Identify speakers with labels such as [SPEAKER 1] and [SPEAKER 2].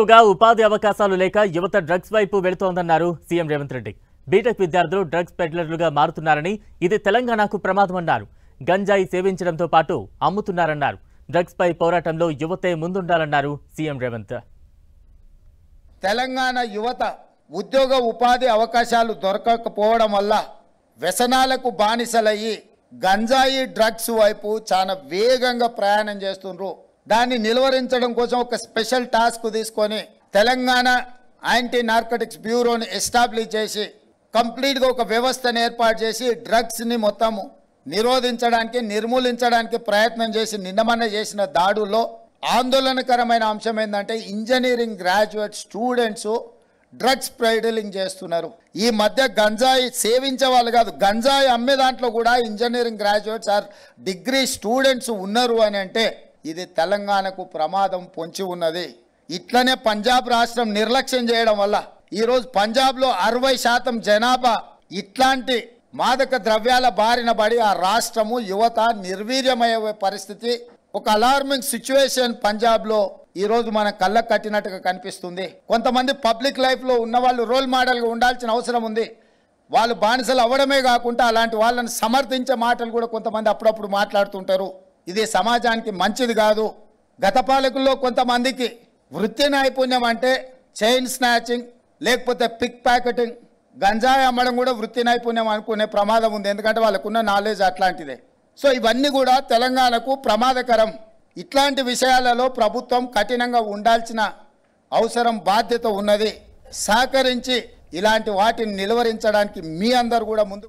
[SPEAKER 1] ఉపాధి అవకాశాలు లేక యువత డ్రగ్స్ వైపు వెళుతోందన్నారు సీఎం రేవంత్ రెడ్డి. బీటెక్ విద్యార్థులు డ్రగ్స్ పెడ్లర్లుగా మారుతున్నారని, ఇది తెలంగాణకు ప్రమాదమన్నారు. గంజాయి సేవించడంతో పాటు అమ్ముతున్నారన్నారు. డ్రగ్స్ పై పోరాటంలో యువతే ముందుండాలన్నారు సీఎం రేవంత్.
[SPEAKER 2] తెలంగాణ యువత ఉద్యోగ ఉపాధి అవకాశాలు దొరకకపోవడం వల్ల వ్యసనాలకు బానిసలయ్యి గంజాయి డ్రగ్స్ వైపు చాలా వేగంగా ప్రయాణం చేస్తున్నారు. దాన్ని నిలువరించడం కోసం ఒక స్పెషల్ టాస్క్ తీసుకొని తెలంగాణ యాంటీ నార్కోటిక్స్ బ్యూరోని ఎస్టాబ్లిష్ చేసి కంప్లీట్గా ఒక వ్యవస్థను ఏర్పాటు చేసి డ్రగ్స్ని మొత్తం నిరోధించడానికి నిర్మూలించడానికి ప్రయత్నం చేసి నిన్నమన్న చేసిన దాడుల్లో ఆందోళనకరమైన అంశం ఏంటంటే engineering graduate students drugs peddling చేస్తున్నారు. ఈ మధ్య గంజాయి సేవించే వాళ్ళు కాదు, గంజాయి అమ్మే దాంట్లో కూడా engineering graduates are degree students ఉన్నారు అని అంటే ఇది తెలంగాణకు ప్రమాదం పొంచి ఉన్నది. ఇట్లనే పంజాబ్ రాష్ట్రం నిర్లక్ష్యం చేయడం వల్ల ఈరోజు పంజాబ్లో 60% జనాభా ఇట్లాంటి మాదక ద్రవ్యాల బారిన పడి ఆ రాష్ట్రము యువత నిర్వీర్యమయ్యే పరిస్థితి, ఒక అలార్మింగ్ సిచ్యువేషన్ పంజాబ్లో ఈరోజు మన కళ్ళకు కట్టినట్టుగా కనిపిస్తుంది. కొంతమంది పబ్లిక్ లైఫ్లో ఉన్న వాళ్ళు రోల్ మోడల్గా ఉండాల్సిన అవసరం ఉంది. వాళ్ళు బానిసలు అవ్వడమే కాకుండా అలాంటి వాళ్ళని సమర్థించే మాటలు కూడా కొంతమంది అప్పుడప్పుడు మాట్లాడుతుంటారు. ఇది సమాజానికి మంచిది కాదు. గత పాలకుల్లో కొంతమందికి వృత్తి నైపుణ్యం అంటే చైన్ స్నాచింగ్ లేకపోతే పిక్ ప్యాకెటింగ్, గంజాయి అమ్మడం కూడా వృత్తి నైపుణ్యం అనుకునే ప్రమాదం ఉంది. ఎందుకంటే వాళ్ళకున్న నాలెడ్జ్ అట్లాంటిదే. సో ఇవన్నీ కూడా తెలంగాణకు ప్రమాదకరం. ఇట్లాంటి విషయాలలో ప్రభుత్వం కఠినంగా ఉండాల్సిన అవసరం బాధ్యత ఉన్నది. సహకరించి ఇలాంటి వాటిని నిలువరించడానికి మీ అందరూ కూడా ముందు